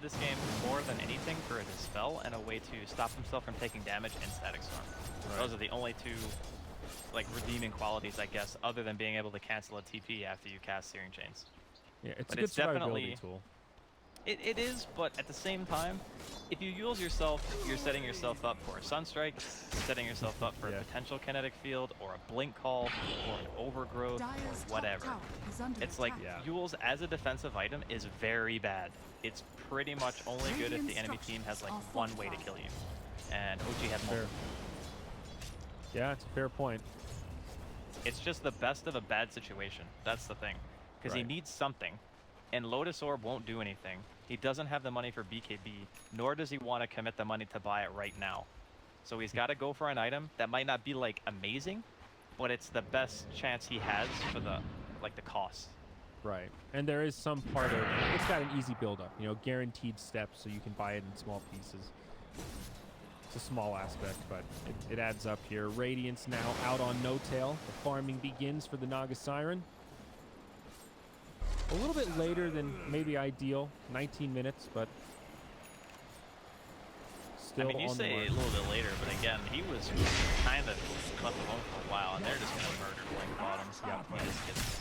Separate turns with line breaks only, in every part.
this game more than anything for a dispel and a way to stop himself from taking damage and static storm.
Right.
Those are the only two like redeeming qualities, I guess, other than being able to cancel a TP after you cast Searing Chains.
Yeah, it's
But
a good
it's definitely
survivability tool.
It is, but at the same time, if you use yourself, you're setting yourself up for a Sunstrike, you're setting yourself up for a potential kinetic field, or a Blink Call, or an Overgrowth, or whatever. It's like Eul's as a defensive item is very bad. It's pretty much only good if the enemy team has like one way to kill you. And OG had multiple.
Yeah, it's a fair point.
It's just the best of a bad situation. That's the thing. Because he needs something. And Lotus Orb won't do anything. He doesn't have the money for BKB, nor does he want to commit the money to buy it right now. So he's got to go for an item that might not be like amazing, but it's the best chance he has for the cost.
Right. And there is some part of it's got an easy build up, you know, guaranteed steps so you can buy it in small pieces. It's a small aspect, but it adds up here. Radiance now out on No Tail. The farming begins for the Naga Siren. A little bit later than maybe ideal, 19 minutes, but still
I mean, you say a little bit later, but again, he was kind of left alone for a while, and they're just going to murder Blink Bottoms. Yeah, he just gets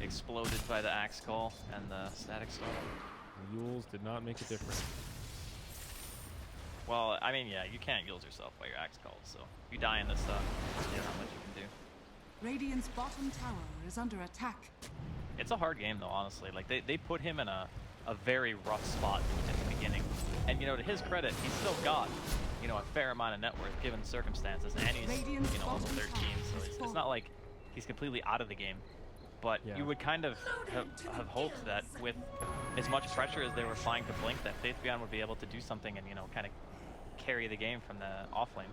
exploded by the Axe Call and the Static Storm.
The Euls did not make a difference.
Well, I mean, yeah, you can't Euls yourself by your Axe Call, so if you die in this stuff, there's not much you can do.
Radiant's bottom tower is under attack.
It's a hard game, though, honestly. Like, they put him in a very rough spot at the beginning. And, you know, to his credit, he's still got, you know, a fair amount of net worth given the circumstances. And he's, you know, level 13, so it's not like he's completely out of the game. But you would kind of have hoped that with as much pressure as they were applying to Blink, that Faith Beyond would be able to do something and, you know, kind of carry the game from the offlane.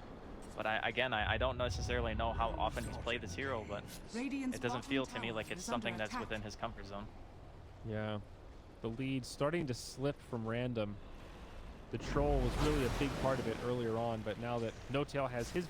But I don't necessarily know how often he's played this hero, but it doesn't feel to me like it's something that's within his comfort zone.
Yeah, the lead starting to slip from random. The troll was really a big part of it earlier on, but now that No Tail has his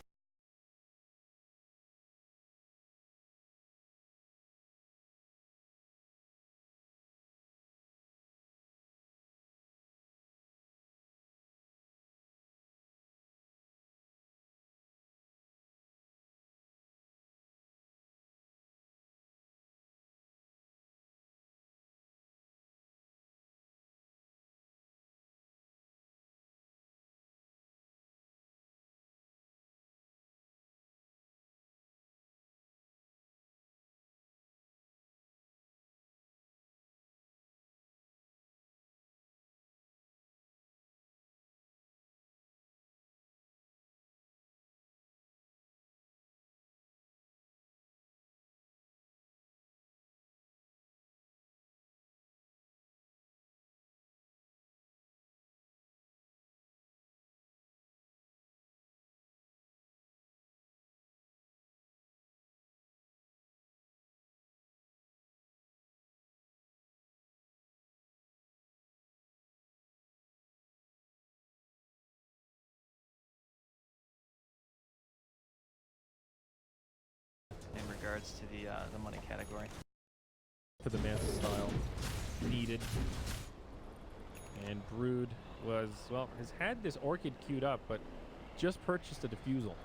In regards to the money category.
For the Manta style needed. And Brood was, well, has had this Orchid queued up, but just purchased a Diffusal.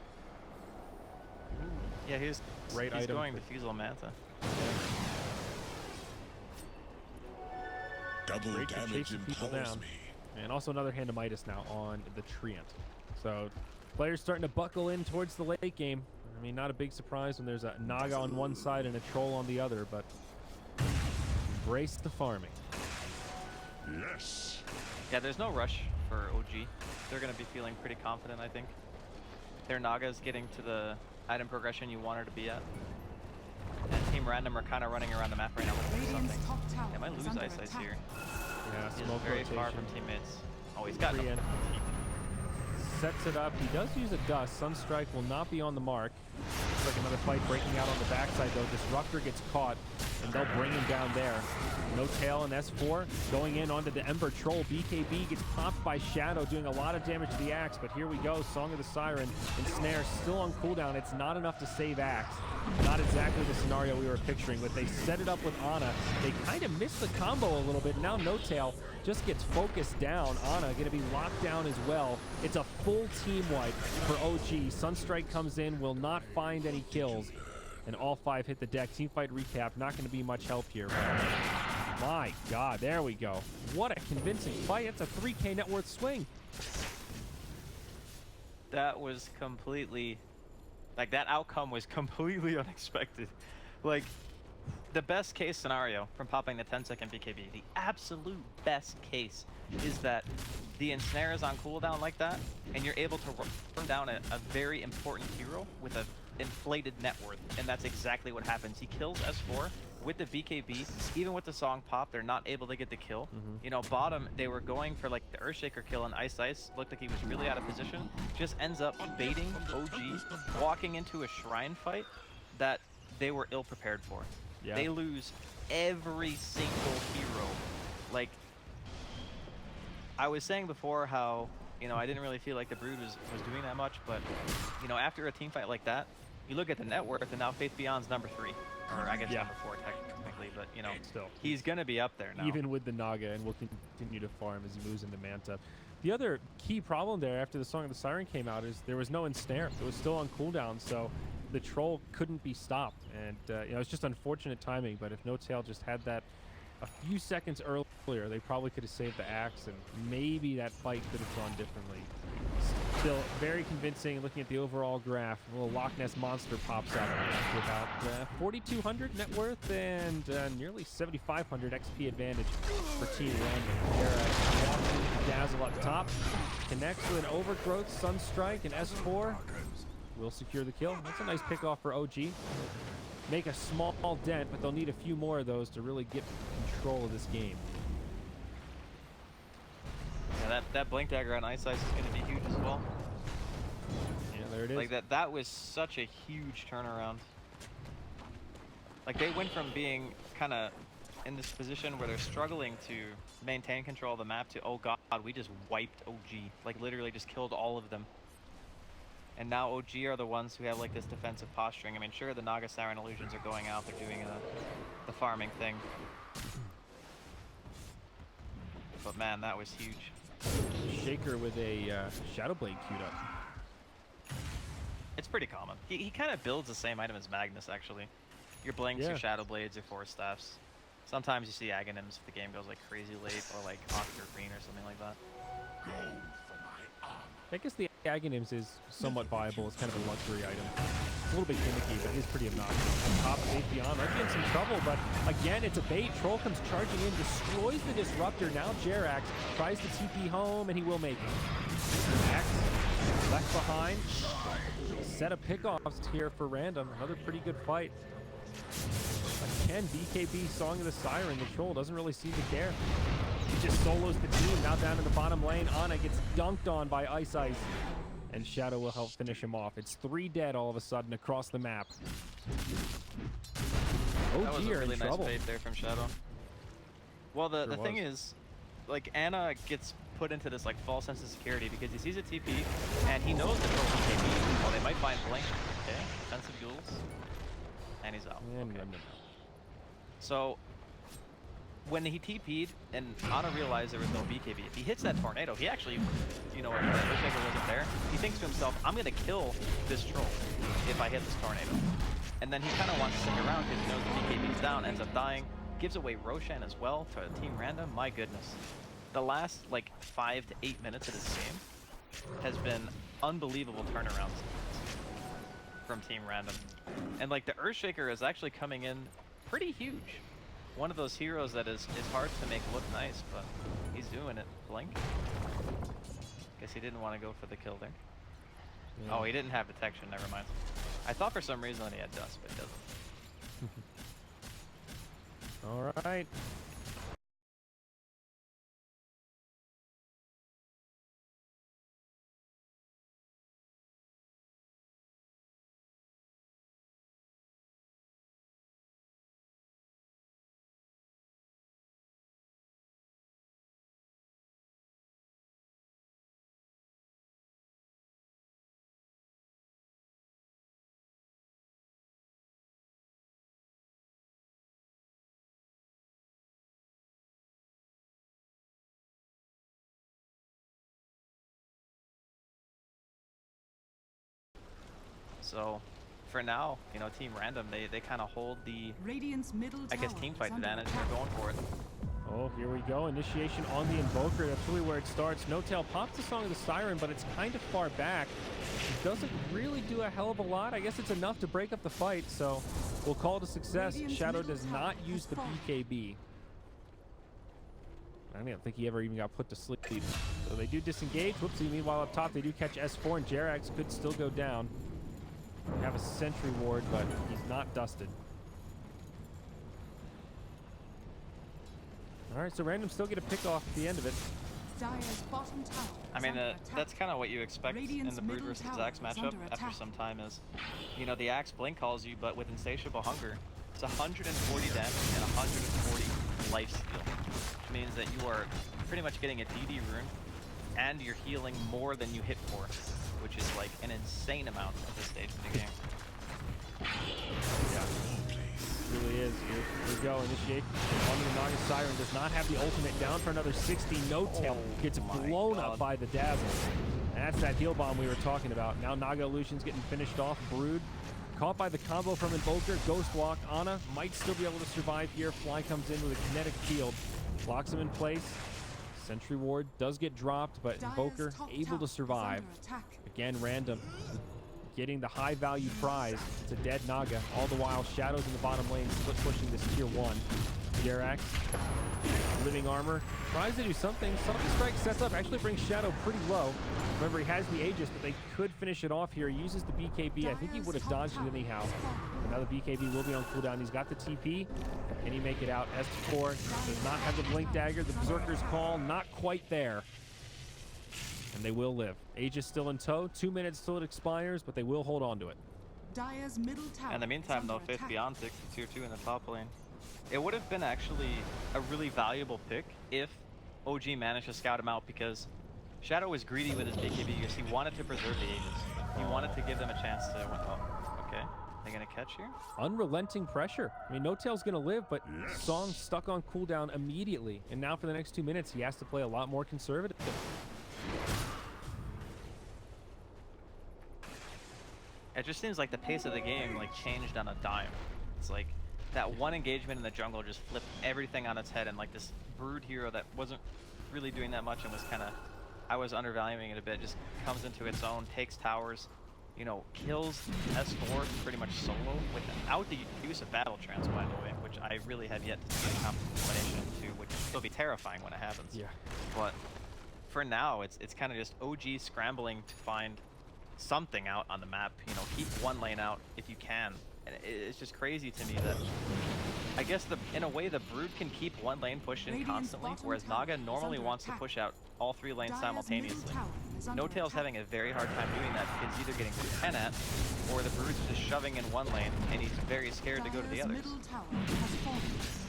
Yeah, he's going Diffusal Manta.
Double damage impals me.
And also another Hand of Midas now on the Treant. So players starting to buckle in towards the late game. I mean, not a big surprise when there's a Naga on one side and a Troll on the other, but embrace the farming.
Yes.
Yeah, there's no rush for OG. They're going to be feeling pretty confident, I think. Their Naga's getting to the item progression you want her to be at. And Team Random are kind of running around the map right now looking for something. They might lose Ice Ice here.
Yeah,
he's
smoke
very
rotation.
far from teammates. Oh, he's got no.
Sets it up. He does use a Dust. Sunstrike will not be on the mark. Looks like another fight breaking out on the backside, though. Disruptor gets caught, and they'll bring him down there. No Tail and S4 going in onto the Ember Troll. BKB gets popped by Shadow, doing a lot of damage to the Axe, but here we go. Song of the Siren and Snare still on cooldown. It's not enough to save Axe. Not exactly the scenario we were picturing, but they set it up with Ana. They kind of missed the combo a little bit. Now No Tail just gets focused down. Ana going to be locked down as well. It's a full team wipe for OG. Sunstrike comes in, will not find any kills, and all 5 hit the deck. Teamfight recap, not going to be much help here. My God, there we go. What a convincing fight. It's a 3K net worth swing.
That was completely, like, that outcome was completely unexpected. Like, the best case scenario from popping the 10-second BKB, the absolute best case, is that the ensnare is on cooldown like that, and you're able to run down a very important hero with a inflated net worth, and that's exactly what happens. He kills S4 with the BKB. Even with the song pop, they're not able to get the kill. You know, bottom, they were going for like the Earthshaker kill, and Ice looked like he was really out of position. Just ends up baiting OG, walking into a shrine fight that they were ill prepared for.
Yeah.
They lose every single hero. Like, I was saying before how, you know, I didn't really feel like the Brood was doing that much, but, you know, after a team fight like that, you look at the net worth, and now Faith Beyond's number 3. Or I guess number 4 technically, but, you know,
Still,
he's going to be up there now.
even with the Naga, and will continue to farm as he moves into Manta. The other key problem there after the Song of the Siren came out is there was no ensnare. It was still on cooldown, so the troll couldn't be stopped. And, you know, it's just unfortunate timing, but if No Tail just had that a few seconds earlier, they probably could have saved the Axe, and maybe that fight could have gone differently. Still very convincing. Looking at the overall graph, a little Loch Ness Monster pops up with about 4,200 net worth and nearly 7,500 XP advantage for Team Random. Walks Dazzle up top, connects with an Overgrowth, Sunstrike, and S4 will secure the kill. That's a nice pick off for OG. Make a small dent, but they'll need a few more of those to really get control of this game.
Yeah, that Blink Dagger on Ice is going to be huge as well.
Yeah, there it is.
Like, that was such a huge turnaround. Like, they went from being kind of in this position where they're struggling to maintain control of the map to, oh god, we just wiped OG. Like, literally just killed all of them. And now OG are the ones who have like this defensive posturing. I mean, sure, the Naga Siren illusions are going out. They're doing the farming thing. But man, that was huge.
Shaker with a Shadow Blade queued up.
It's pretty common. He kind of builds the same item as Magnus, actually. Your Blinks, your Shadow Blades, your Force Staffs. Sometimes you see Aghanims if the game goes like crazy late, or like Oscar Green or something like that.
I guess the Aghanims is somewhat viable. It's kind of a luxury item. It's a little bit gimmicky, but it is pretty obnoxious. On top of Faith Beyond, might be in some trouble, but again, it's a bait. Troll comes charging in, destroys the Disruptor. Now Jerax tries to TP home, and he will make it. Axe left behind. Set of pickoffs here for Random. Another pretty good fight. Again, BKB, Song of the Siren. The Troll doesn't really seem to care. He just solos the team. Now down in the bottom lane. Ana gets dunked on by Ice, and Shadow will help finish him off. It's 3 dead all of a sudden across the map.
That was a
are
really
in
nice
trouble.
bait there from Shadow. Well, the thing is, like, Ana gets put into this like false sense of security because he sees a TP and he knows the troll BKB. Well, they might find Blink. Okay, defensive duels, and he's out.
And
Okay.
Remnant out.
So when he TP'd and Ana realized there was no BKB, if he hits that tornado, he actually, you know, if the Earthshaker wasn't there, he thinks to himself, I'm going to kill this troll if I hit this tornado. And then he kind of wants to stick around because he knows the BKB's down, ends up dying, gives away Roshan as well to Team Random. My goodness. The last, like, 5 to 8 minutes of this game has been unbelievable turnarounds from Team Random. And, like, the Earthshaker is actually coming in pretty huge. One of those heroes that is hard to make look nice, but he's doing it. Blink. Guess he didn't want to go for the kill there. Yeah. Oh, he didn't have detection, never mind. I thought for some reason that he had dust, but he doesn't.
All right.
So for now, you know, Team Random, they kind of hold the,
Radiant's middle
I guess,
tower
team
is
fight
under
advantage.
attack.
They're going for it.
Oh, here we go. Initiation on the Invoker. That's really where it starts. No-Tail pops the Song of the Siren, but it's kind of far back. It doesn't really do a hell of a lot. I guess it's enough to break up the fight, so we'll call it a success.
Radiant's
Shadow
middle
does
tower
not
has
use the
fallen.
BKB. I don't think he ever even got put to sleep. So they do disengage. Whoopsie. Meanwhile, up top, they do catch S4, and Jerax could still go down. They have a sentry ward, but he's not dusted. All right, so Random still get a pick off at the end of it.
Dire's bottom tower
I
is
mean,
under attack.
that's kind of what you expect
Radiant's
in the Brood
middle
versus
tower
Axe
is
matchup
under
after
attack.
some time is, you know, the Axe blink calls you, but with Insatiable Hunger, it's 140 damage and 140 life steal, which means that you are pretty much getting a DD rune, and you're healing more than you hit for, which is like an insane amount at this stage of the game.
Yeah, it really is. Here we go. Initiate on the Naga Siren. Does not have the ultimate. Down for another 60. No-Tail gets
my
blown
God.
up by the Dazzle. And that's that heal bomb we were talking about. Now Naga Illusion's getting finished off. Brood caught by the combo from Invoker. Ghost Walk. Ana might still be able to survive here. Fly comes in with a kinetic field. Locks him in place. Sentry Ward does get dropped, but
Dire's
Invoker
top
able
tower
to
is
survive.
under attack.
Again, Random getting the high value prize. It's a dead Naga. All the while, Shadows in the bottom lane split pushing this tier 1. Jerax, living armor, tries to do something. Something Strike sets up, actually brings Shadow pretty low. Remember, he has the Aegis, but they could finish it off here. He uses the BKB. I think he would have dodged it anyhow. But now the BKB will be on cooldown. He's got the TP. Can he make it out? S4 does not have the Blink Dagger. The Berserker's Call, not quite there. And they will live. Aegis still in tow. 2 minutes till it expires, but they will hold on to it.
Dire's middle tower
In the meantime,
is
though,
under
Faith
attack.
Beyond takes the tier 2 in the top lane. It would have been actually a really valuable pick if OG managed to scout him out, because Shadow was greedy with his BKB because he wanted to preserve the Aegis. He wanted to give them a chance to win. Oh, okay. They're going to catch here?
Unrelenting pressure. I mean, No-Tail's going to live, but Song's stuck on cooldown immediately. And now for the next 2 minutes, he has to play a lot more conservative.
It just seems like the pace of the game like changed on a dime. It's like that one engagement in the jungle just flipped everything on its head, and like this Brood hero that wasn't really doing that much and was kind of, I was undervaluing it a bit, just comes into its own, takes towers, you know, kills S4 pretty much solo without the use of Battle Trance, by the way, which I really have yet to see a combination to, which will still be terrifying when it happens.
Yeah.
But for now, it's kind of just OG scrambling to find something out on the map. You know, keep one lane out if you can. And it's just crazy to me that I guess in a way the Brood can keep one lane pushed in
Radiant's
constantly,
bottom
whereas
tower
Naga
is
normally
under
wants to
attack.
push out all 3 lanes
Dire's
simultaneously.
middle tower is under
No-Tail's
attack.
having a very hard time doing that because he's either getting 10 at, or the Brood's just shoving in one lane and he's very scared to go to the
Dire's
others.
middle tower has fallen.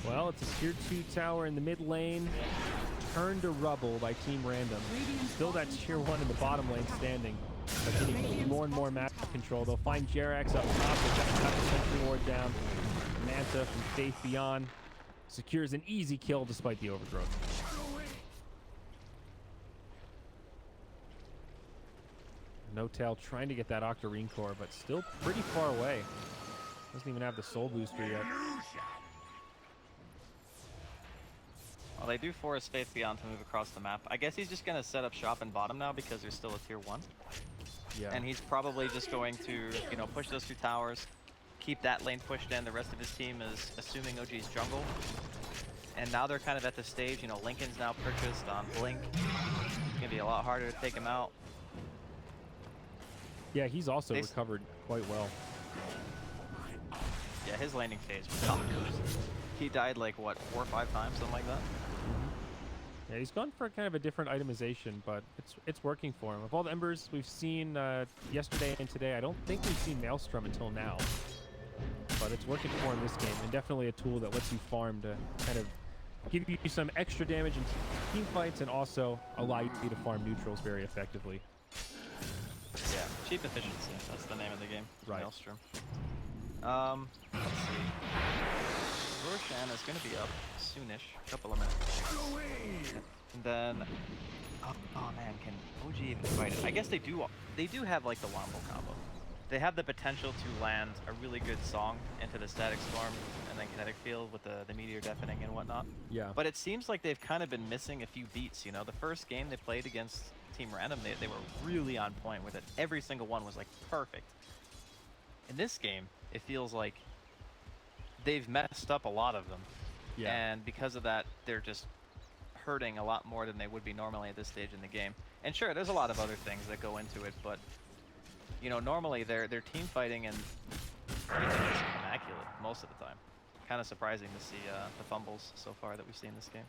Well, it's a tier 2 tower in the mid lane. Turned to rubble by Team Random.
Radiant's
Still that
bottom
tier
tower
1 in the
is
bottom
under
lane
attack.
standing. But getting
Radiant's
more and more
bottom
map
tower
control.
is
They'll find Jerax up top. They've got the Sentry Ward down. Manta from Faith Beyond secures an easy kill despite the overgrowth. No-Tail trying to get that Octarine core, but still pretty far away. Doesn't even have the soul booster yet.
Well, they do force Faith Beyond to move across the map. I guess he's just going to set up shop in bottom now because there's still a tier 1.
Yeah.
And he's probably just going to, you know, push those 2 towers, keep that lane pushed in. The rest of his team is assuming OG's jungle. And now they're kind of at the stage, you know, Lincoln's now purchased on Blink. It's going to be a lot harder to take him out.
Yeah, he's also
They
recovered quite well.
Yeah, his landing phase was not good. He died like, what, 4 or 5 times, something like that?
Yeah, he's gone for kind of a different itemization, but it's working for him. Of all the Embers we've seen yesterday and today, I don't think we've seen Maelstrom until now. But it's working for him this game, and definitely a tool that lets you farm to kind of give you some extra damage in team fights and also allow you to farm neutrals very effectively.
Yeah, cheap efficiency. That's the name of the game.
Right.
Maelstrom. Let's see. Roshan is going to be up soonish, a couple of minutes. And then, oh man, can OG even fight it? I guess they do have like the Wombo combo. they have the potential to land a really good song into the Static Storm and then Kinetic Field with the Meteor Deafening and whatnot.
Yeah.
But it seems like they've kind of been missing a few beats, you know? The first game they played against Team Random, they were really on point with it. Every single one was like perfect. In this game, it feels like they've messed up a lot of them.
Yeah.
And because of that, they're just hurting a lot more than they would be normally at this stage in the game. And sure, there's a lot of other things that go into it, but you know, normally their team fighting and everything is immaculate most of the time. Kind of surprising to see the fumbles so far that we've seen in this game.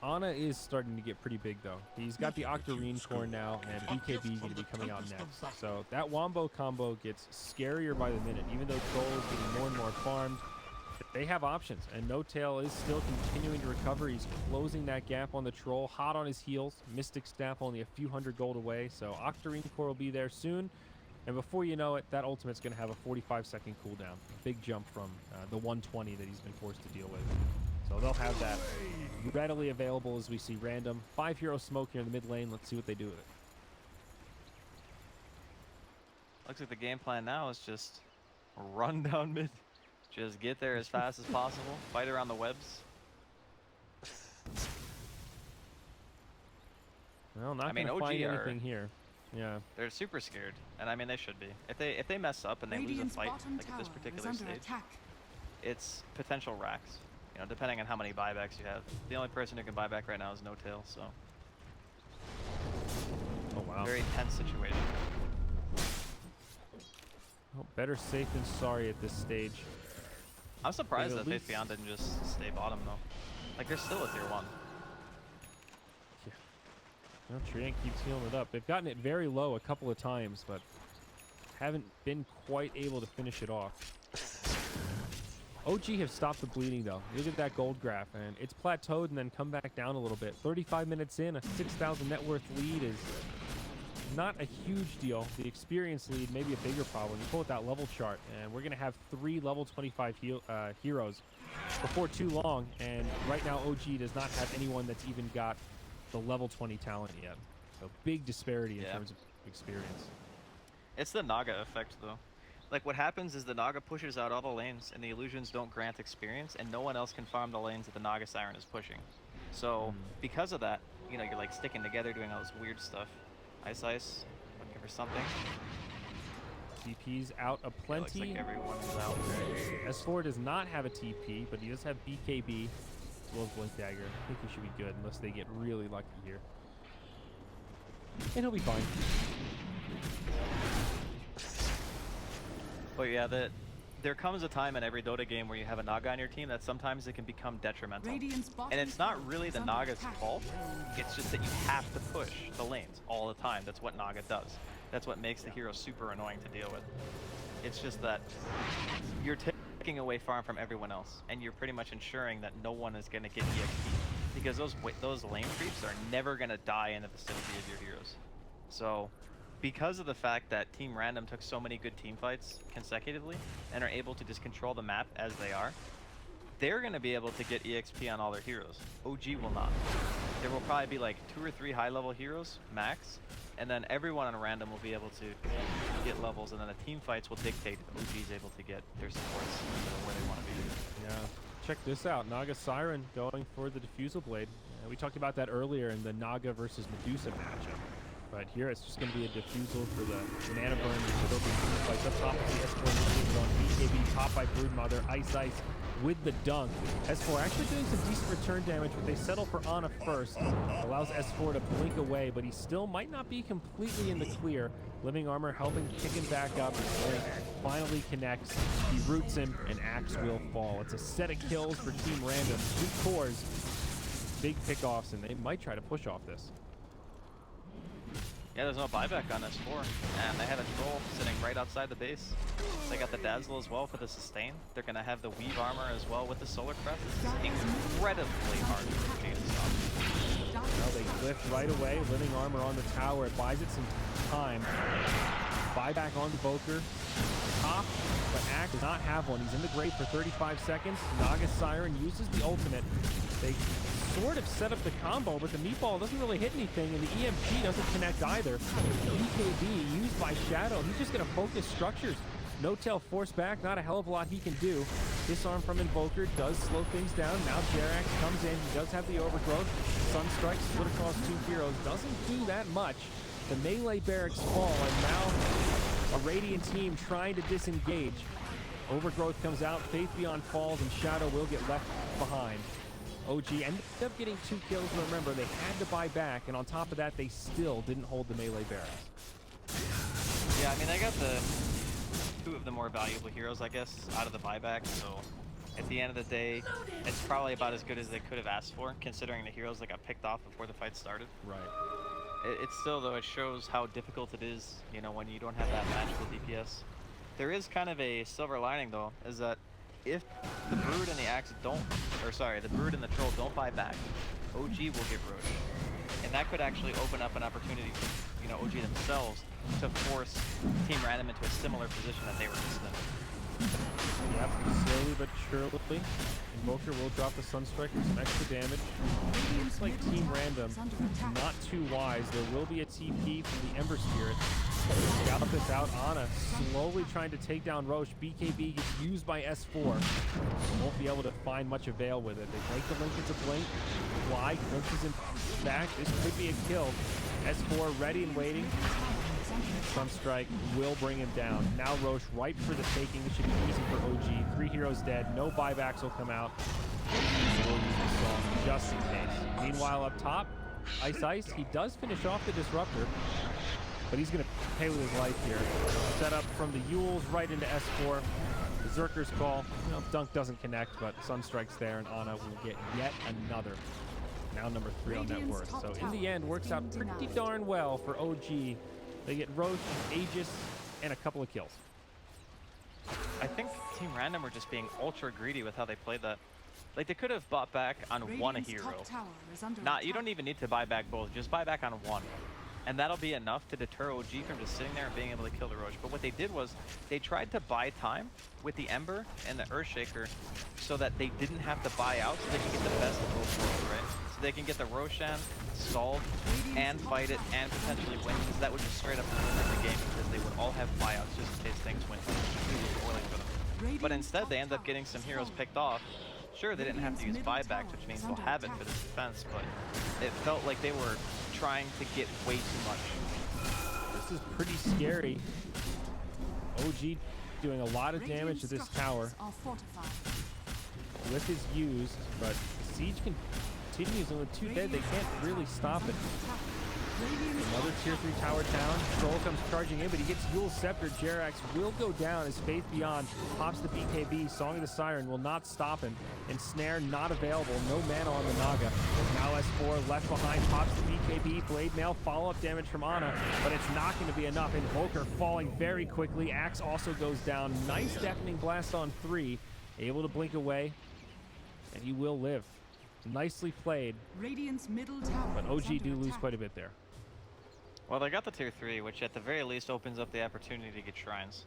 Ana is starting to get pretty big though. He's got the Octarine core now, and BKB going to be coming out next. So that Wombo combo gets scarier by the minute. Even though Troll is getting more and more farmed, they have options, and No Tail is still continuing to recover. He's closing that gap on the Troll, hot on his heels. Mystic Staff only a few hundred gold away, so Octarine core will be there soon. And before you know it, that ultimate's going to have a 45-second cooldown. A big jump from the 120 that he's been forced to deal with. So they'll have that readily available as we see Random. 5-hero smoke here in the mid lane. Let's see what they do with it.
Looks like the game plan now is just run down mid. Just get there as fast as possible. Fight around the webs.
Well, not going to
OG
find
are-
anything here. Yeah.
They're super scared, and I mean they should be. If they mess up and they lose a
Radiant's
fight
bottom
like at this
tower is
particular
under
stage,
attack.
it's potential racks. You know, depending on how many buybacks you have. The only person who can buy back right now is No Tail, so
Oh, wow.
very tense situation.
Well, better safe than sorry at this stage.
I'm surprised
at
that
least-
Faithbeyond didn't just stay bottom though. Like they're still a tier 1.
Well, Triank keeps healing it up. They've gotten it very low a couple of times, but haven't been quite able to finish it off. OG have stopped the bleeding, though. Look at that gold graph, and it's plateaued and then come back down a little bit. 35 minutes in, a 6,000 net worth lead is not a huge deal. The experience lead may be a bigger problem. You pull out that level chart, and we're going to have 3 level 25 heroes before too long, and right now OG does not have anyone that's even got the level 20 talent yet. So big disparity in terms of experience.
It's the Naga effect though. Like what happens is the Naga pushes out all the lanes and the illusions don't grant experience and no one else can farm the lanes that the Naga Siren is pushing. So because of that, you know, you're like sticking together doing all this weird stuff. Ice, looking for something.
TP's out a
Yeah, looks
plenty.
like everyone's out.
S4 does not have a TP, but he does have BKB as well as Blink Dagger. I think he should be good unless they get really lucky here. And he'll be fine.
But yeah, there comes a time in every Dota game where you have a Naga on your team that sometimes it can become detrimental.
Radiant's bottom
And it's not
tower
really
is
the
under
Naga's
attack.
fault. It's just that you have to push the lanes all the time. That's what Naga does. That's what makes the hero super annoying to deal with. It's just that you're taking away farm from everyone else, and you're pretty much ensuring that no one is going to get EXP. Because those lane creeps are never going to die in the vicinity of your heroes. So, because of the fact that Team Random took so many good team fights consecutively and are able to just control the map as they are, they're going to be able to get EXP on all their heroes. OG will not. There will probably be like 2 or 3 high-level heroes, max, and then everyone on Random will be able to get levels, and then the team fights will dictate if OG is able to get their supports where they want to be.
Yeah. Check this out. Naga Siren going for the Diffusal Blade. We talked about that earlier in the Naga versus Medusa matchup. But here it's just going to be a Diffusal for the Mana Burn. Fights up top of the S4 on BKB, top by Broodmother, Ice with the dunk. S4 actually doing some decent return damage, but they settle for Ana first. Allows S4 to blink away, but he still might not be completely in the clear. Living Armor helping kick him back up. Blink finally connects. He roots him, and Axe will fall. It's a set of kills for Team Random. 2 cores, big pickoffs, and they might try to push off this.
Yeah, there's no buyback on S4, and they have a Troll sitting right outside the base. They got the Dazzle as well for the sustain. They're going to have the Weave Armor as well with the Solar Crest. It's incredibly hard for OG to stop.
Well, they cliff right away. Living Armor on the tower. It buys it some time. Buyback on the Boker. Top, but Axe does not have one. He's in the grave for 35 seconds. Naga Siren uses the ultimate. They sort of set up the combo, but the meatball doesn't really hit anything, and the EMP doesn't connect either. BKB used by Shadow. He's just going to focus structures. No Tail force back, not a hell of a lot he can do. Disarm from Invoker does slow things down. Now Jerax comes in. He does have the overgrowth. Sunstrike split across 2 heroes. Doesn't do that much. The melee barracks fall, and now a Radiant team trying to disengage. Overgrowth comes out, Faith Beyond falls, and Shadow will get left behind. OG ended up getting 2 kills, but remember, they had to buy back, and on top of that, they still didn't hold the melee barracks.
Yeah, I mean, I got the 2 of the more valuable heroes, I guess, out of the buyback, so at the end of the day, it's probably about as good as they could have asked for, considering the heroes that got picked off before the fight started.
Right.
It's still, though, it shows how difficult it is, you know, when you don't have that magical DPS. There is kind of a silver lining, though, is that if the Brood and the Axe don't, or sorry, the Brood and the Troll don't buy back, OG will get Roche. And that could actually open up an opportunity for, you know, OG themselves to force Team Random into a similar position that they were just in.
Yep, slowly but surely. Invoker will drop the Sunstrike for some extra damage. Looks like Team Random not too wise. There will be a TP from the Ember Spirit. Gallop this out. Ana slowly trying to take down Roche. BKB gets used by S4. Won't be able to find much avail with it. They break the link into Blink. Fly glimpses him back. This could be a kill. S4 ready and waiting. Sunstrike will bring him down. Now Roche ripe for the taking. It should be easy for OG. 3 heroes dead. No buybacks will come out. We'll use the song just in case. Meanwhile, up top, Ice, he does finish off the Disruptor, but he's going to pay with his life here. Set up from the Yules right into S4. Berserker's Call. You know, Dunk doesn't connect, but Sunstrike's there, and Ana will get yet another. Now number 3 on net worth. So in the end, works out pretty darn well for OG. They get Roche, Aegis, and a couple of kills.
I think Team Random were just being ultra greedy with how they played that. Like, they could have bought back on one hero. You don't even need to buy back both. Just buy back on one. And that'll be enough to deter OG from just sitting there and being able to kill the Roche. But what they did was, they tried to buy time with the Ember and the Earthshaker so that they didn't have to buy out, so they can get the best of both worlds, right? So they can get the Roshan stalled and fight it and potentially win, because that would just straight up win the game, because they would all have buyouts just in case things went really poorly for them. But instead, they end up getting some heroes picked off. Sure, they didn't have to use buybacks, which means they'll have it for this defense, but it felt like they were trying to get way too much.
This is pretty scary. OG doing a lot of damage to this tower. Whip is used, but Siege continues, and with 2 dead, they can't really stop it. Another tier 3 tower down. Troll comes charging in, but he gets Yule's Scepter. Jerax will go down as Faith Beyond pops the BKB. Song of the Siren will not stop him. And Snare not available. No mana on the Naga. Now S4 left behind, pops the BKB. Blade Mail, follow-up damage from Ana, but it's not going to be enough. Invoker falling very quickly. Axe also goes down. Nice deafening blast on 3. Able to blink away, and he will live. Nicely played.
Radiant's middle tower,
but OG do lose quite a bit there.
Well, they got the tier 3, which at the very least opens up the opportunity to get shrines.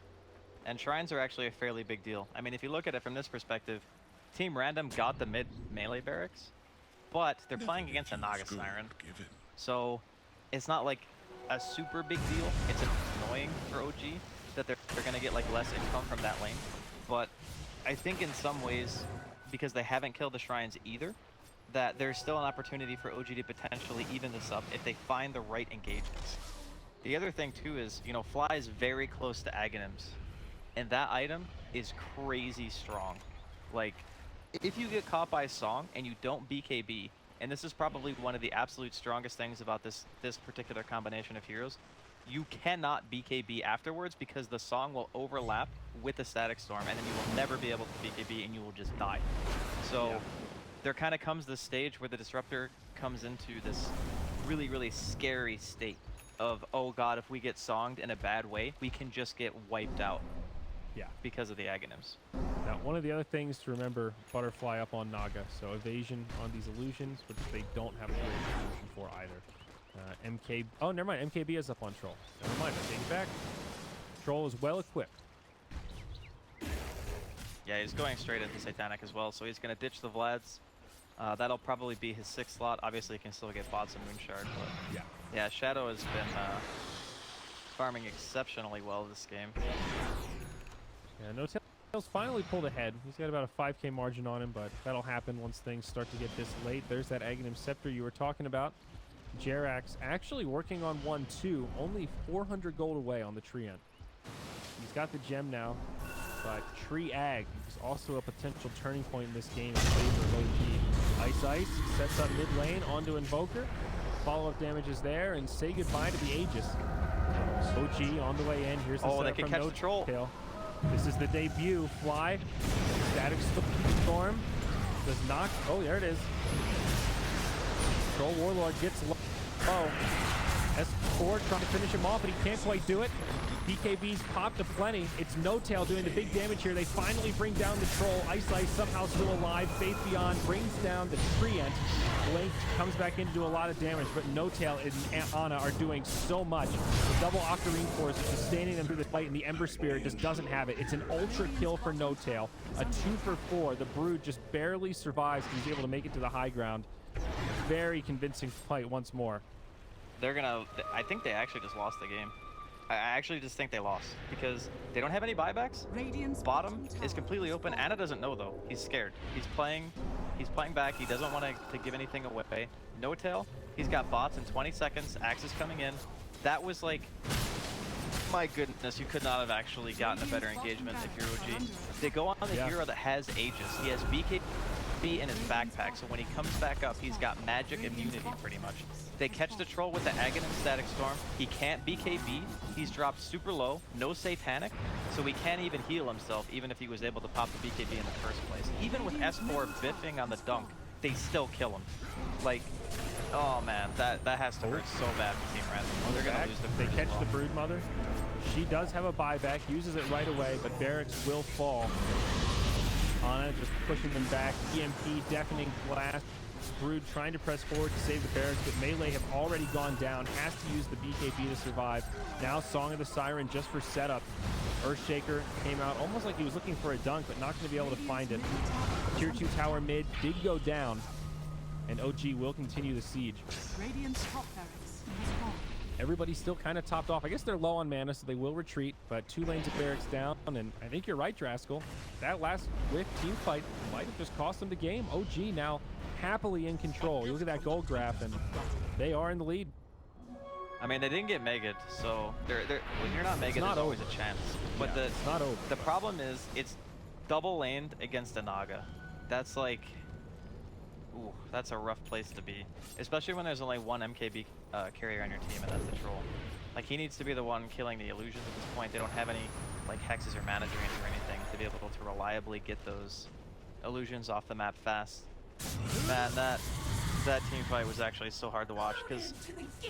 And shrines are actually a fairly big deal. I mean, if you look at it from this perspective, Team Random got the mid melee barracks, but they're playing against a Naga Siren. So it's not like a super big deal. It's annoying for OG that they're going to get like less income from that lane. But I think in some ways, because they haven't killed the shrines either, that there's still an opportunity for OG to potentially even this up if they find the right engagements. The other thing too is, you know, Fly is very close to Aghanims, and that item is crazy strong. Like, if you get caught by Song and you don't BKB, and this is probably one of the absolute strongest things about this particular combination of heroes, you cannot BKB afterwards because the Song will overlap with the Static Storm, and then you will never be able to BKB and you will just die. So. Yeah. There kind of comes this stage where the Disruptor comes into this really, really scary state of, oh god, if we get songed in a bad way, we can just get wiped out.
Yeah.
Because of the Aghanims.
Now, one of the other things to remember, Butterfly up on Naga, so evasion on these illusions, which they don't have a great solution for either. Oh, never mind, MKB is up on Troll. Never mind, I take it back. Troll is well equipped.
Yeah, he's going straight into Satanic as well, so he's going to ditch the Vlads. That'll probably be his 6th slot. Obviously, he can still get bots and Moonshard, but
Yeah.
yeah, Shadow has been farming exceptionally well this game.
Yeah, No-Tail's finally pulled ahead. He's got about a 5K margin on him, but that'll happen once things start to get this late. There's that Aghanim Scepter you were talking about. Jerax actually working on 1-2, only 400 gold away on the Treant. He's got the gem now, but Tree Ag is also a potential turning point in this game in favor of OG. Ice Ice sets up mid lane onto Invoker. Follow-up damage is there, and say goodbye to the Aegis. OG on the way in. Here's the
Oh, they
setup
can
from
catch the troll.
No-Tail. This is the debut. Fly. Static Storm. Does not. Oh, there it is. Troll Warlord gets low. S4 trying to finish him off, but he can't quite do it. BKB's popped to plenty. It's No-Tail doing the big damage here. They finally bring down the troll. Ice Ice somehow still alive. Faith Beyond brings down the Treant. Blink comes back in to do a lot of damage, but No-Tail and Ana are doing so much. The double Octarine Force is sustaining them through the fight, and the Ember Spirit just doesn't have it. It's an ultra kill for No-Tail. A 2 for 4. The Brood just barely survives. He's able to make it to the high ground. Very convincing fight once more.
They're gonna. I think they actually just lost the game. I actually just think they lost because they don't have any buybacks.
Radiant's
Bottom
tower
is completely open. Anna doesn't know though. He's scared. He's playing back. He doesn't want to give anything away. No-Tail. He's got bots in 20 seconds. Axe is coming in. That was like, my goodness, you could not have actually gotten a better engagement if you're OG. They go on the hero that has Aegis. He has BKB in his backpack, so when he comes back up, he's got magic immunity pretty much. They catch the troll with the Aghanim Static Storm. He can't BKB. He's dropped super low. No Satanic, so he can't even heal himself, even if he was able to pop the BKB in the first place. Even with S4 biffing on the dunk, they still kill him. Like, oh man, that has to hurt so bad for Team Random. They're gonna lose the
They
Brood
catch
as well.
the Brood Mother. She does have a buyback, uses it right away, but Barracks will fall. Ana just pushing them back. EMP, Deafening Blast. Brood trying to press forward to save the Barracks, but Melee have already gone down. Has to use the BKB to survive. Now Song of the Siren just for setup. Earthshaker came out almost like he was looking for a dunk, but not going to be able to find it. Tier 2 tower mid did go down, and OG will continue the siege.
Radiant's top barracks has fallen.
Everybody's still kind of topped off. I guess they're low on mana, so they will retreat, but 2 lanes of Barracks down, and I think you're right, Draskell. That last Rift team fight might have just cost them the game. OG now happily in control. You look at that gold graph, and they are in the lead.
I mean, they didn't get Mega'd, so when you're not Mega'd, there's always a chance. But
Yeah, it's not over.
The problem is it's double laned against a Naga. That's like, ooh, that's a rough place to be. Especially when there's only one MKB carrier on your team, and that's the troll. Like, he needs to be the one killing the illusions at this point. They don't have any like hexes or mana drains or anything to be able to reliably get those illusions off the map fast. Man, that team fight was actually so hard to watch because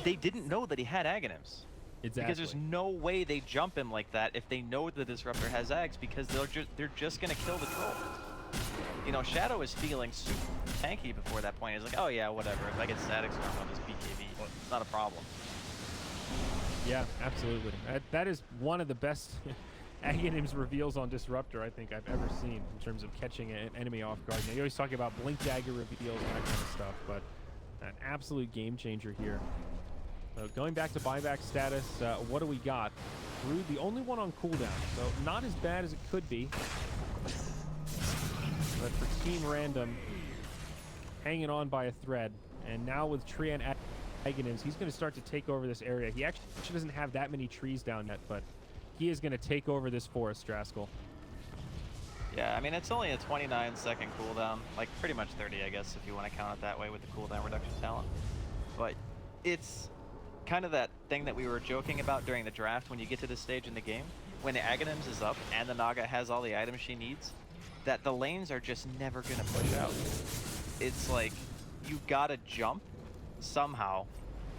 they didn't know that he had Aghanims.
Exactly.
Because there's no way they jump him like that if they know the Disruptor has Ags, because they're just gonna kill the troll. You know, Shadow is feeling super tanky before that point. He's like, oh yeah, whatever. If I get Static Storm, I'll just BKB. It's not a problem.
Yeah, absolutely. That is one of the best Aghanims reveals on Disruptor I think I've ever seen in terms of catching an enemy off guard. Now, you always talk about Blink Dagger reveals and that kind of stuff, but an absolute game changer here. So going back to buyback status, what do we got? Brood, the only one on cooldown, so not as bad as it could be. But for Team Random, hanging on by a thread. And now with Treant Aghanims, he's going to start to take over this area. He actually doesn't have that many trees down yet, but he is going to take over this forest, Draskell.
Yeah, I mean, it's only a 29-second cooldown, like pretty much 30, I guess, if you want to count it that way with the cooldown reduction talent. But it's kind of that thing that we were joking about during the draft when you get to this stage in the game, when the Aghanims is up and the Naga has all the items she needs, that the lanes are just never going to push out. It's like, you gotta jump somehow,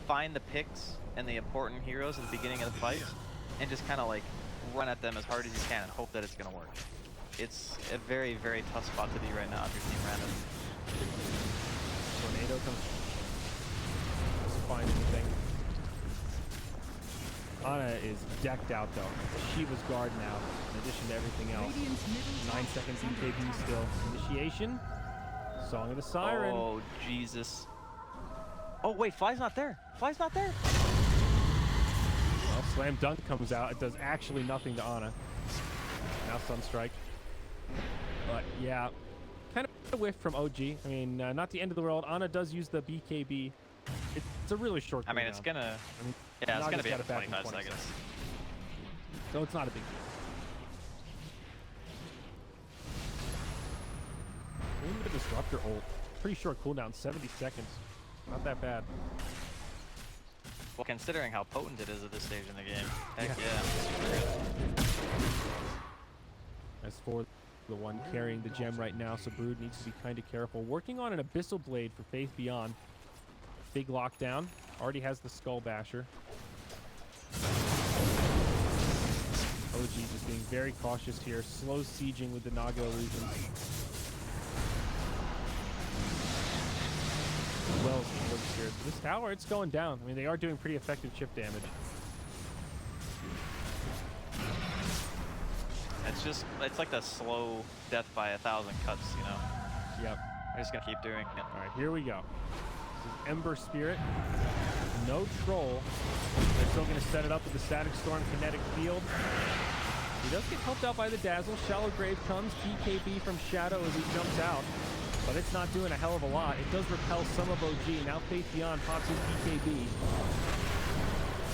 find the picks and the important heroes at the beginning of the fight, and just kind of like run at them as hard as you can and hope that it's gonna work. It's a very, very tough spot to be right now if you're Team Random.
Tornado comes. Doesn't find anything. Ana is decked out though. Shiva's guard now, in addition to everything else.
Radiant's middle
9
tower
seconds
is under
BKB
attack.
still. Initiation. Song of the Siren.
Oh, Jesus. Oh, wait, Fly's not there. Fly's not there.
Well, Slam Dunk comes out. It does actually nothing to Ana. Now Sunstrike. But yeah, kind of a whiff from OG. I mean, not the end of the world. Ana does use the BKB. It's a really short
I mean,
cooldown.
it's gonna...
I mean,
Yeah, it's
Naga's
gonna be
got
up
it
to
back in
25
20
seconds.
So it's not a big deal. Even the Disruptor ult. Pretty short cooldown, 70 seconds. Not that bad.
Well, considering how potent it is at this stage in the game, heck
Yeah.
yeah.
As for the one carrying the gem right now, so Brood needs to be kind of careful. Working on an Abyssal Blade for Faith Beyond. Big lockdown. Already has the Skull Basher. OG just being very cautious here. Slow sieging with the Naga illusions. As well as the Orb Spirits. This tower, it's going down. I mean, they are doing pretty effective chip damage.
It's like the slow death by 1,000 cuts, you know?
Yep.
I'm just gonna keep doing it.
All right, here we go. This is Ember Spirit. No Troll. They're still going to set it up with the Static Storm Kinetic Field. He does get helped out by the Dazzle. Shallow Grave comes. BKB from Shadow as he jumps out. But it's not doing a hell of a lot. It does repel some of OG. Now Faith Beyond pops his BKB.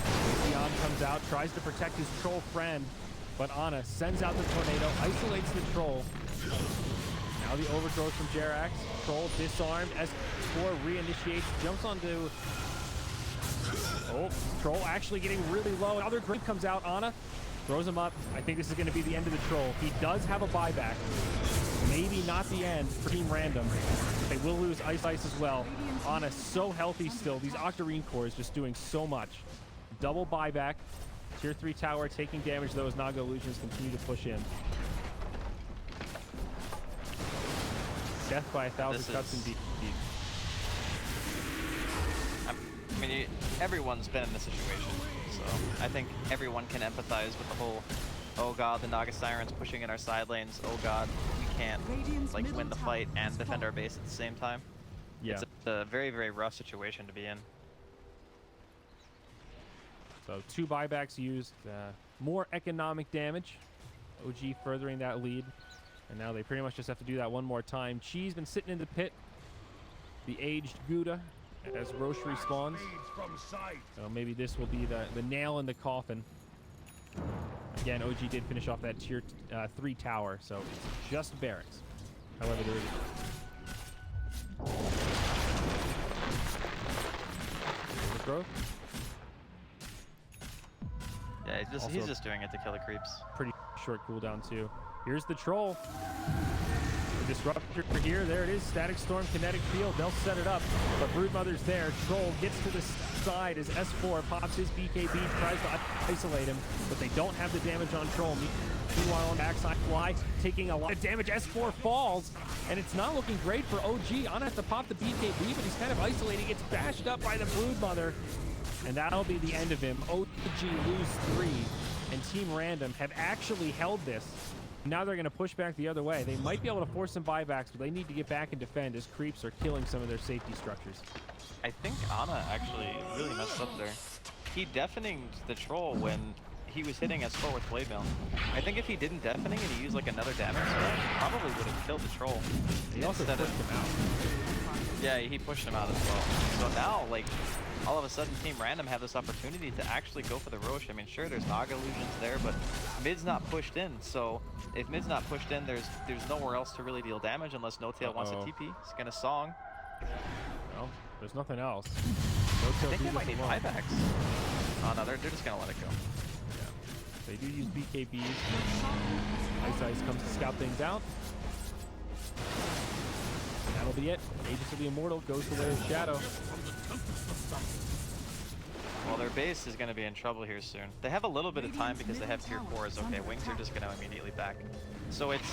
Faith Beyond comes out, tries to protect his Troll friend. But Ana sends out the Tornado, isolates the Troll. Now the overthrows from Jerax. Troll disarmed. S4 reinitiates, jumps onto... Oh, Troll actually getting really low. Another Grave comes out. Ana throws him up. I think this is going to be the end of the Troll. He does have a buyback. Maybe not the end for Team Random. They will lose Ice as well. Ana so healthy still. These Octarine cores just doing so much. Double buyback. Tier 3 tower taking damage though as Naga Illusions continue to push in. Death by 1,000 cuts indeed.
I mean, everyone's been in this situation, so I think everyone can empathize with the whole, oh god, the Naga Siren's pushing in our side lanes, oh god, we can't like win the fight and defend our base at the same time.
Yeah.
It's a very, very rough situation to be in.
So 2 buybacks used, more economic damage. OG furthering that lead. And now they pretty much just have to do that one more time. Chi's been sitting in the pit. The aged Gouda as Roche respawns. So maybe this will be the nail in the coffin. Again, OG did finish off that tier 3 tower, so it's just barracks. However, there is... Growth.
Yeah, he's just doing it to kill the creeps.
Pretty short cooldown too. Here's the Troll. The Disruptor here. There it is. Static Storm, Kinetic Field. They'll set it up. But Broodmother's there. Troll gets to the side as S4 pops his BKB, tries to isolate him, but they don't have the damage on Troll. Meanwhile, on backside, Fly taking a lot of damage. S4 falls, and it's not looking great for OG. Ana has to pop the BKB, but he's kind of isolating. Gets bashed up by the Broodmother. And that'll be the end of him. OG lose 3, and Team Random have actually held this. Now they're going to push back the other way. They might be able to force some buybacks, but they need to get back and defend as creeps are killing some of their safety structures.
I think Ana actually really messed up there. He deafeninged the Troll when he was hitting S4 with Blade Mail. I think if he didn't deafening and he used like another damage spell, he probably would have killed the Troll.
He also pushed him out.
Yeah, he pushed him out as well. So now, like, all of a sudden Team Random have this opportunity to actually go for the Roche. I mean, sure, there's Naga Illusions there, but mid's not pushed in. So if mid's not pushed in, there's nowhere else to really deal damage unless No Tail wants a TP. He's gonna Song.
Well, there's nothing else.
I think they might need buybacks. Oh no, they're just gonna let it go.
Yeah. They do use BKBs. Ice comes to scout things out. And that'll be it. Aegis of the Immortal goes the way of Shadow.
Well, their base is going to be in trouble here soon. They have a little bit of time because they have tier 4s. Okay, Wings are just going to immediately back. So it's,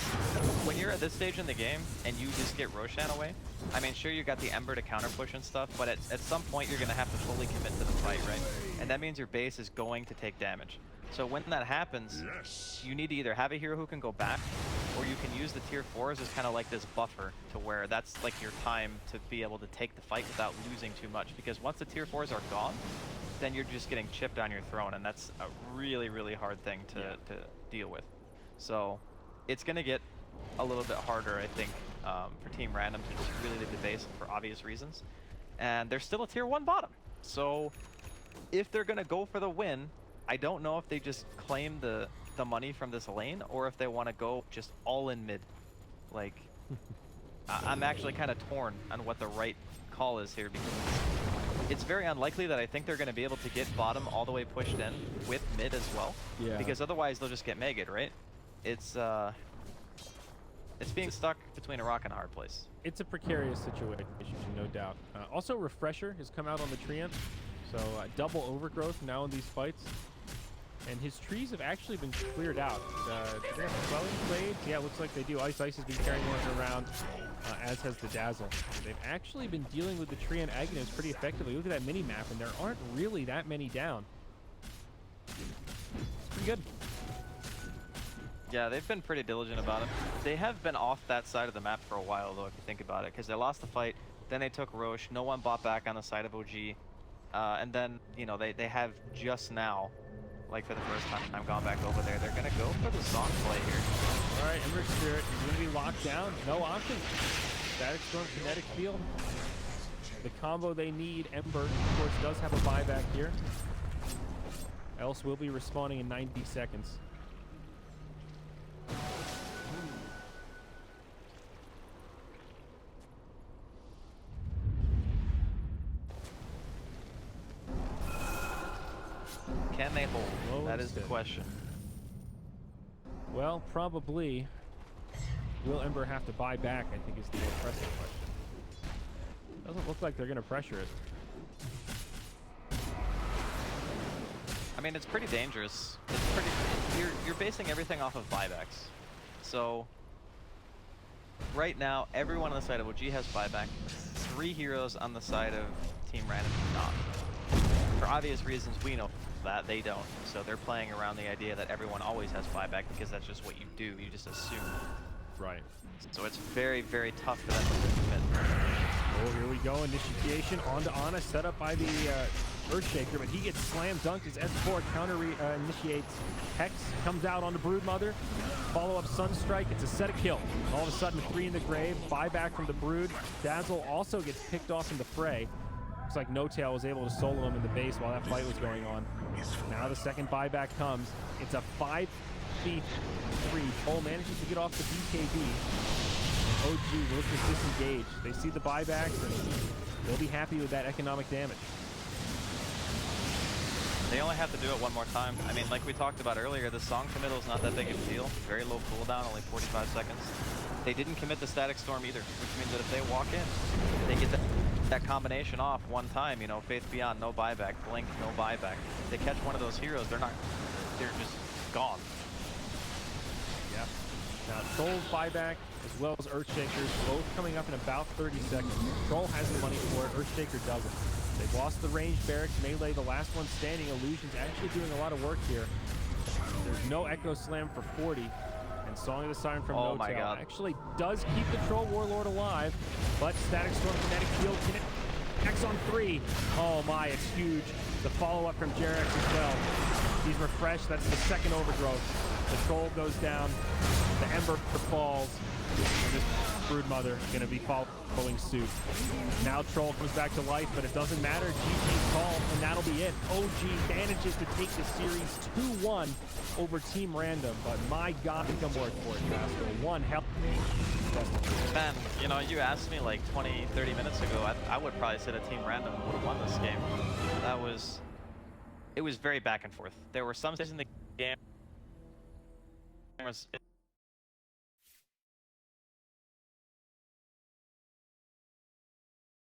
when you're at this stage in the game and you just get Roshan away, I mean, sure, you got the Ember to counter push and stuff, but at some point you're going to have to fully commit to the fight, right? And that means your base is going to take damage. So when that happens, you need to either have a hero who can go back, or you can use the tier 4s as kind of like this buffer to where that's like your time to be able to take the fight without losing too much, because once the tier 4s are gone, then you're just getting chipped on your throne, and that's a really, really hard thing to deal with. So it's going to get a little bit harder, I think, for Team Random to just really lead the base for obvious reasons. And there's still a tier 1 bottom. So if they're going to go for the win, I don't know if they just claim the money from this lane or if they want to go just all in mid. Like, I'm actually kind of torn on what the right call is here, because it's very unlikely that I think they're going to be able to get bottom all the way pushed in with mid as well.
Yeah.
Because otherwise they'll just get megged, right? It's being stuck between a rock and a hard place.
It's a precarious situation, no doubt. Also, Refresher has come out on the Treant, so double overgrowth now in these fights. And his trees have actually been cleared out. Do they have Quelling Blades? Yeah, it looks like they do. Ice has been carrying one around, as has the Dazzle. They've actually been dealing with the Treant Aghanim's pretty effectively. Look at that mini-map, and there aren't really that many down. It's pretty good.
Yeah, they've been pretty diligent about it. They have been off that side of the map for a while, though, if you think about it, because they lost the fight, then they took Roche, no one bought back on the side of OG, and then, you know, they have just now, like for the first time, gone back over there. They're going to go for the song play here.
All right, Ember Spirit is going to be locked down. No options. Static Storm, Kinetic Field. The combo they need. Ember, of course, does have a buyback here. Else will be respawning in 90 seconds.
Can they hold? That is the question.
Well, probably. Will Ember have to buy back, I think, is the more pressing question. Doesn't look like they're going to pressure it.
I mean, it's pretty dangerous. It's pretty. You're basing everything off of buybacks. So right now, everyone on the side of OG has buyback. 3 heroes on the side of Team Random do not. For obvious reasons, we know that they don't. So they're playing around the idea that everyone always has buyback, because that's just what you do. You just assume.
Right.
So it's very, very tough for them to commit.
Oh, here we go. Initiation onto Ana, set up by the Earthshaker, but he gets slam dunked. His S4 counter initiates. Hex comes out onto Broodmother. Follow up Sunstrike. It's a set of kill. All of a sudden, 3 in the grave. Buyback from the Brood. Dazzle also gets picked off in the fray. Looks like No-Tail was able to solo him in the base while that fight was going on. Now the second buyback comes. It's a 5v3. Troll manages to get off the BKB. OG looks to disengage. They see the buybacks, and they'll be happy with that economic damage.
They only have to do it one more time. I mean, like we talked about earlier, the song committal is not that big of a deal. Very low cooldown, only 45 seconds. They didn't commit the Static Storm either, which means that if they walk in, they get that combination off one time, you know, Faith Beyond, no buyback, Blink, no buyback. If they catch one of those heroes, they're just gone.
Yeah. Now, Troll's buyback, as well as Earthshaker's, both coming up in about 30 seconds. Troll has the money for it, Earthshaker doesn't. They've lost the ranged barracks, melee, the last one standing. Illusion's actually doing a lot of work here. There's no Echo Slam for 40. And Song of the Siren from
Oh my
No-Tail
God.
actually does keep the Troll Warlord alive, but Static Storm, Kinetic Field, X on 3. Oh my, it's huge. The follow-up from Jerax as well. He's refreshed, that's the second overgrowth. The Troll goes down, the Ember falls, and this Broodmother gonna be following suit. Now Troll comes back to life, but it doesn't matter. GG's call, and that'll be it. OG manages to take the series 2-1 over Team Random, but my God, come work for it, Pascal. One hell.
Man, you know, you asked me like 20, 30 minutes ago, I would probably say that Team Random would have won this game. It was very back and forth. There were some stages in the game